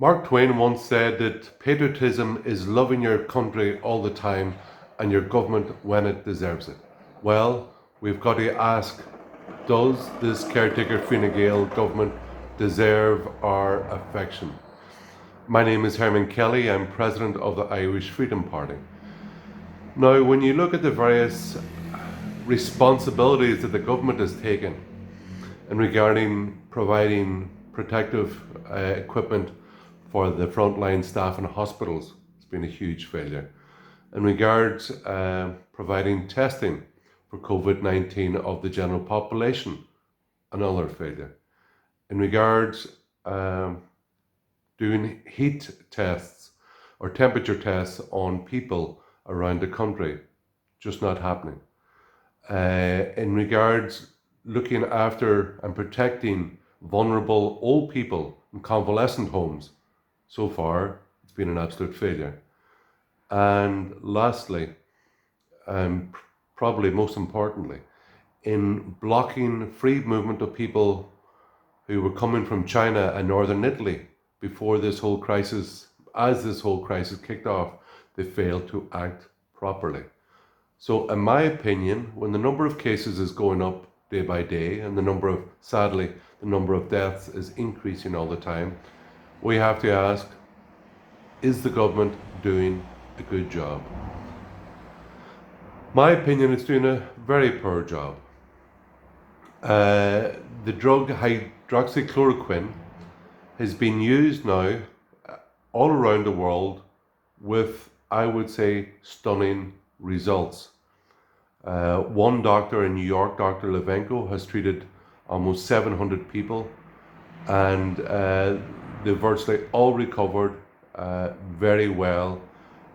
Mark Twain once said that patriotism is loving your country all the time and your government when it deserves it. Well, we've got to ask, does this caretaker Fine Gael government deserve our affection? My name is Hermann Kelly. I'm president of the Irish Freedom Party. Now, when you look at the various responsibilities that the government has taken in regarding providing protective equipment for the frontline staff in hospitals, it's been a huge failure. In regards providing testing for COVID-19 of the general population, another failure. In regards doing heat tests or temperature tests on people around the country, just not happening. In regards looking after and protecting vulnerable old people in convalescent homes, so far it's been an absolute failure. And lastly, and probably most importantly, in blocking free movement of people who were coming from China and northern Italy before this whole crisis, as this whole crisis kicked off, they failed to act properly. So, in my opinion, when the number of cases is going up day by day and sadly, the number of deaths is increasing all the time, we have to ask, is the government doing a good job? My opinion, it's doing a very poor job. The drug hydroxychloroquine has been used now all around the world with, I would say, stunning results. One doctor in New York, Dr. Levenko, has treated almost 700 people, and they've virtually all recovered very well.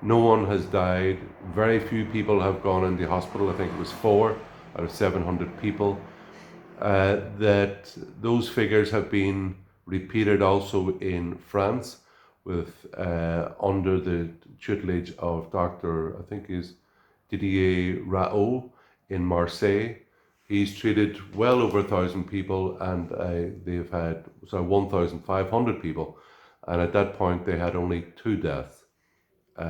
No one has died. Very few people have gone into hospital. I think it was 4 out of 700 people. That those figures have been repeated also in France with under the tutelage of Dr. I think is Didier Raoult in Marseille. He's treated well over 1,000 people, and they've had 1,500 people, and at that point they had only 2 deaths.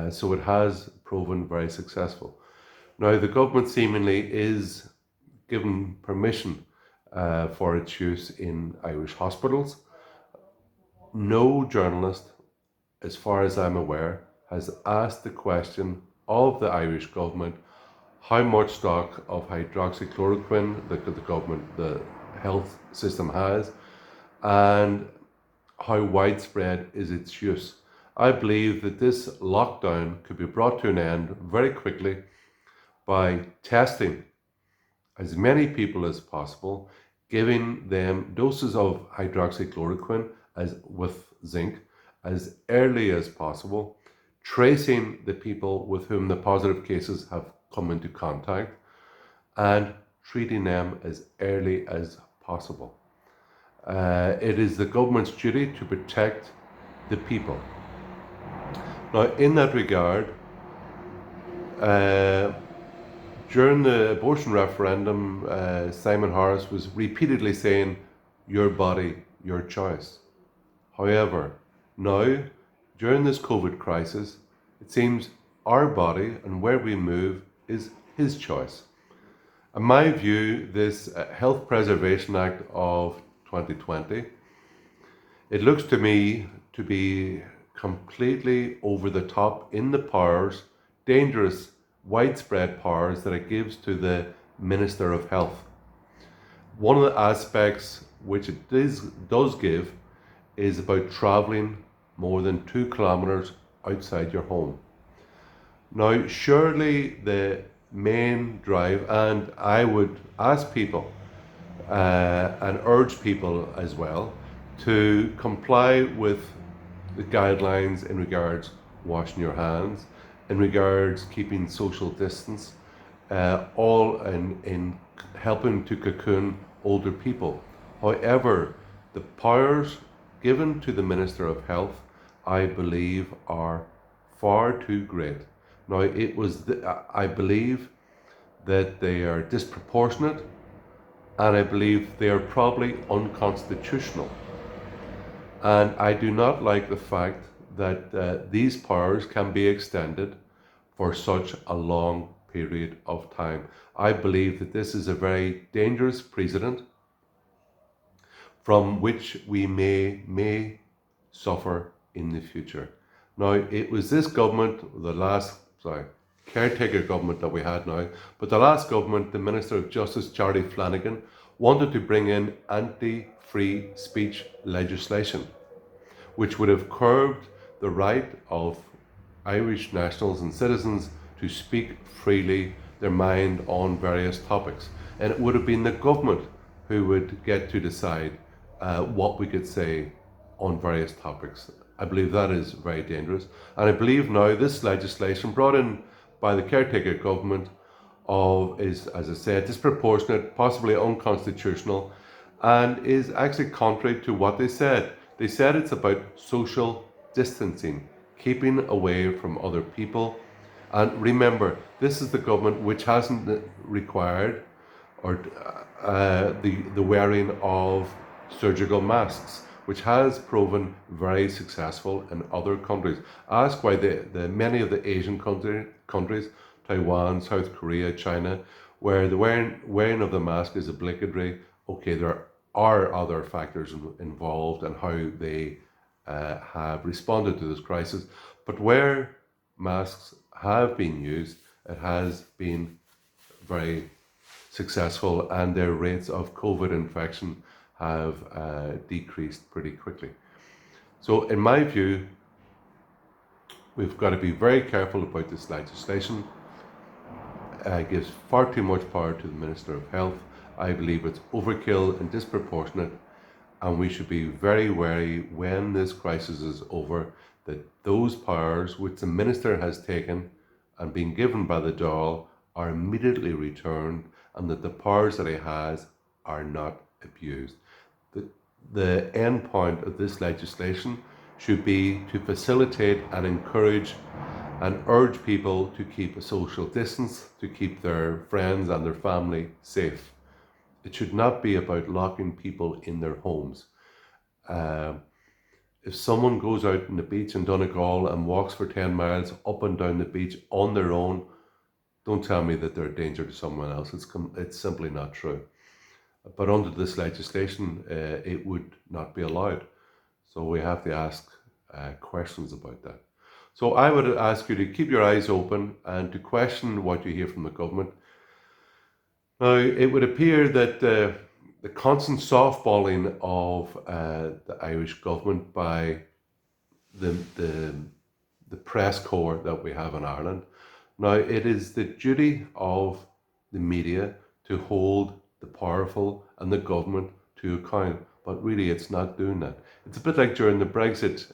So it has proven very successful. Now the government seemingly is given permission for its use in Irish hospitals. No journalist, as far as I'm aware, has asked the question of the Irish government how much stock of hydroxychloroquine the health system has, and how widespread is its use. I believe that this lockdown could be brought to an end very quickly by testing as many people as possible, giving them doses of hydroxychloroquine as with zinc as early as possible, tracing the people with whom the positive cases have come into contact, and treating them as early as possible. It is the government's duty to protect the people. Now, in that regard, during the abortion referendum, Simon Harris was repeatedly saying, your body, your choice. However, now, during this COVID crisis, it seems our body and where we move is his choice. In my view, this Health Preservation Act of 2020, it looks to me to be completely over the top in the powers, dangerous, widespread powers that it gives to the Minister of Health. One of the aspects which it does give is about travelling more than 2 kilometres outside your home. Now, surely the main drive, and I would ask people and urge people as well to comply with the guidelines in regards washing your hands, in regards keeping social distance, all in helping to cocoon older people. However, the powers given to the Minister of Health, I believe, are far too great. Now, I believe that they are disproportionate, and I believe they are probably unconstitutional. And I do not like the fact that these powers can be extended for such a long period of time. I believe that this is a very dangerous precedent from which we may suffer in the future. Now, it was this government, caretaker government that we had now, but the last government, the Minister of Justice, Charlie Flanagan, wanted to bring in anti-free speech legislation, which would have curbed the right of Irish nationals and citizens to speak freely their mind on various topics. And it would have been the government who would get to decide what we could say on various topics. I believe that is very dangerous. And I believe now this legislation brought in by the caretaker government is, as I said, disproportionate, possibly unconstitutional, and is actually contrary to what they said. They said it's about social distancing, keeping away from other people. And remember, this is the government which hasn't required or the wearing of surgical masks, which has proven very successful in other countries. Ask why the many of the Asian countries, Taiwan, South Korea, China, where the wearing of the mask is obligatory. Okay, there are other factors involved and how they have responded to this crisis, but where masks have been used, it has been very successful, and their rates of COVID infection have decreased pretty quickly. So in my view, we've got to be very careful about this legislation. It gives far too much power to the Minister of Health. I believe it's overkill and disproportionate, and we should be very wary when this crisis is over that those powers which the Minister has taken and been given by the Dáil are immediately returned, and that the powers that he has are not abused. The end point of this legislation should be to facilitate and encourage and urge people to keep a social distance, to keep their friends and their family safe. It should not be about locking people in their homes. If someone goes out on the beach in Donegal and walks for 10 miles up and down the beach on their own, don't tell me that they're a danger to someone else. It's simply not true. But under this legislation, it would not be allowed. So we have to ask questions about that. So I would ask you to keep your eyes open and to question what you hear from the government. Now, it would appear that the constant softballing of the Irish government by the press corps that we have in Ireland. Now, it is the duty of the media to hold the powerful and the government to account, but really it's not doing that. It's a bit like during the Brexit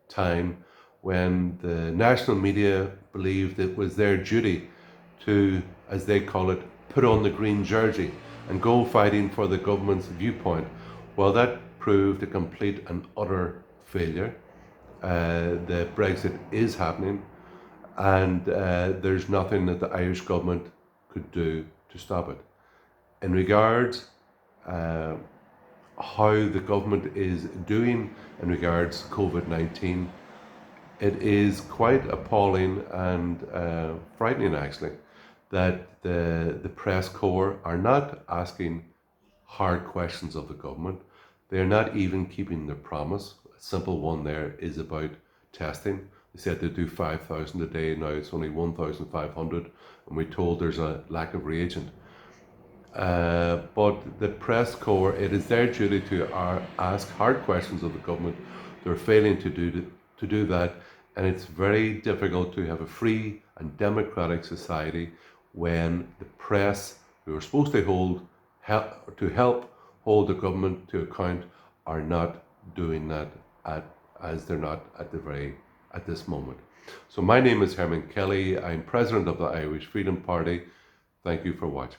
time, when the national media believed it was their duty to, as they call it, put on the green jersey and go fighting for the government's viewpoint. Well, that proved a complete and utter failure. The Brexit is happening, and there's nothing that the Irish government could do to stop it. In regards how the government is doing in regards to COVID-19, it is quite appalling and frightening, actually, that the press corps are not asking hard questions of the government. They are not even keeping their promise. A simple one there is about testing. They said they do 5,000 a day, now it's only 1,500, and we're told there's a lack of reagent. But the press corps, it is their duty to ask hard questions of the government. They're failing to do that, and it's very difficult to have a free and democratic society when the press, who are supposed to help hold the government to account, are not doing that as they're not at this moment. So my name is Herman Kelly. I'm president of the Irish Freedom Party. Thank you for watching.